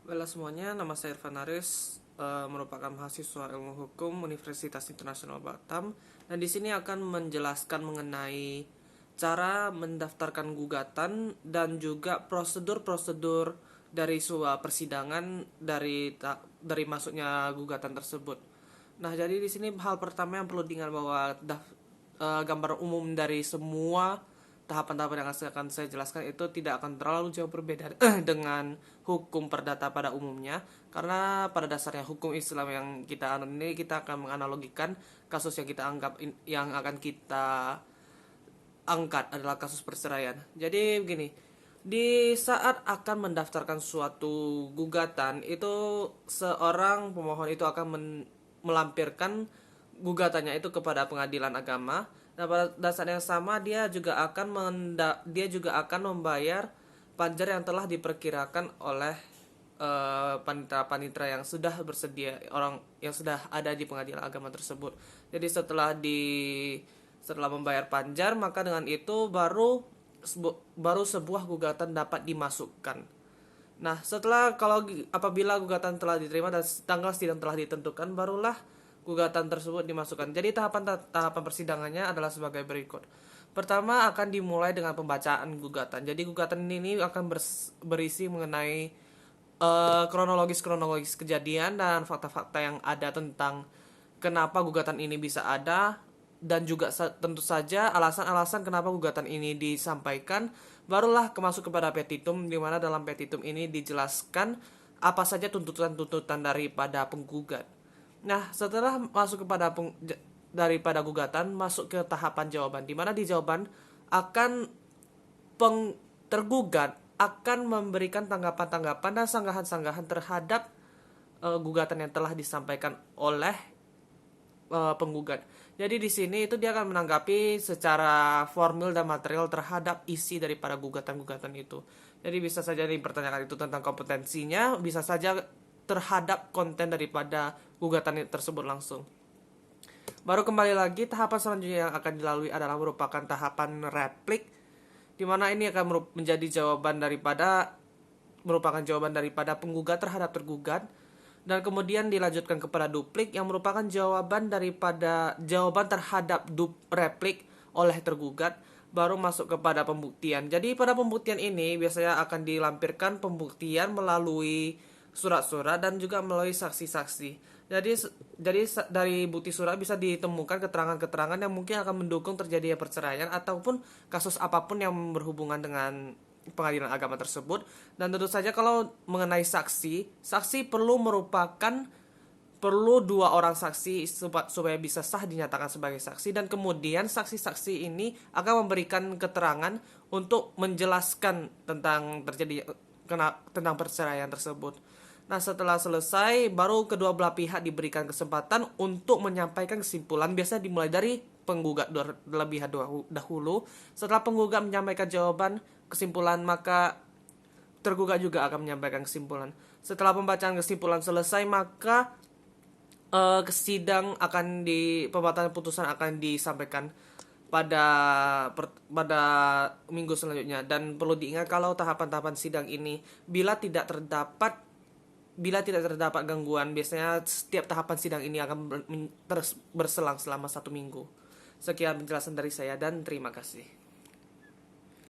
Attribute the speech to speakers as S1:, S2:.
S1: Halo semuanya, nama saya Irfan Aris, merupakan mahasiswa Ilmu Hukum Universitas Internasional Batam, dan di sini akan menjelaskan mengenai cara mendaftarkan gugatan dan juga prosedur-prosedur dari sebuah persidangan dari masuknya gugatan tersebut. Nah, jadi di sini hal pertama yang perlu diingat bahwa gambar umum dari semua tahapan-tahapan yang akan saya jelaskan itu tidak akan terlalu jauh berbeda dengan hukum perdata pada umumnya, karena pada dasarnya hukum Islam yang kita ini kita akan menganalogikan kasus yang kita anggap yang akan kita angkat adalah kasus perceraian. Jadi begini, di saat akan mendaftarkan suatu gugatan itu seorang pemohon itu akan melampirkan gugatannya itu kepada pengadilan agama. Nah, pada dasar yang sama dia juga akan membayar pajak yang telah diperkirakan oleh panitera-panitera yang sudah bersedia, orang yang sudah ada di pengadilan agama tersebut. Jadi setelah membayar panjar, maka dengan itu baru sebuah gugatan dapat dimasukkan. Nah, apabila gugatan telah diterima dan tanggal sidang telah ditentukan, barulah gugatan tersebut dimasukkan. Jadi tahapan persidangannya adalah sebagai berikut. Pertama akan dimulai dengan pembacaan gugatan. Jadi gugatan ini akan berisi mengenai kronologis kejadian dan fakta-fakta yang ada tentang kenapa gugatan ini bisa ada, dan juga tentu saja alasan-alasan kenapa gugatan ini disampaikan. Barulah masuk kepada petitum, di mana dalam petitum ini dijelaskan apa saja tuntutan-tuntutan daripada penggugat. Nah, setelah masuk daripada gugatan, masuk ke tahapan jawaban, di mana di jawaban akan tergugat akan memberikan tanggapan-tanggapan dan sanggahan-sanggahan terhadap gugatan yang telah disampaikan oleh penggugat. Jadi di sini itu dia akan menanggapi secara formil dan material terhadap isi daripada gugatan-gugatan itu. Jadi bisa saja dipertanyakan itu tentang kompetensinya, bisa saja terhadap konten daripada gugatan tersebut langsung. Baru kembali lagi, tahapan selanjutnya yang akan dilalui adalah merupakan tahapan replik, di mana ini akan merupakan jawaban daripada penggugat terhadap tergugat, dan kemudian dilanjutkan kepada duplik yang merupakan jawaban terhadap replik oleh tergugat, baru masuk kepada pembuktian. Jadi pada pembuktian ini biasanya akan dilampirkan pembuktian melalui surat-surat dan juga melalui saksi-saksi. Jadi dari bukti surat bisa ditemukan keterangan-keterangan yang mungkin akan mendukung terjadinya perceraian ataupun kasus apapun yang berhubungan dengan pengadilan agama tersebut. Dan tentu saja kalau mengenai saksi perlu 2 orang saksi supaya bisa sah dinyatakan sebagai saksi, dan kemudian saksi-saksi ini akan memberikan keterangan untuk menjelaskan tentang perceraian tersebut. Nah, setelah selesai, baru kedua belah pihak diberikan kesempatan untuk menyampaikan kesimpulan. Biasanya dimulai dari penggugat terlebih dahulu. Setelah penggugat menyampaikan jawaban kesimpulan, maka tergugat juga akan menyampaikan kesimpulan. Setelah pembacaan kesimpulan selesai, maka pembacaan putusan akan disampaikan pada minggu selanjutnya. Dan perlu diingat kalau tahapan-tahapan sidang ini bila tidak terdapat gangguan, biasanya setiap tahapan sidang ini akan terus berselang selama 1 minggu. Sekian penjelasan dari saya dan terima kasih.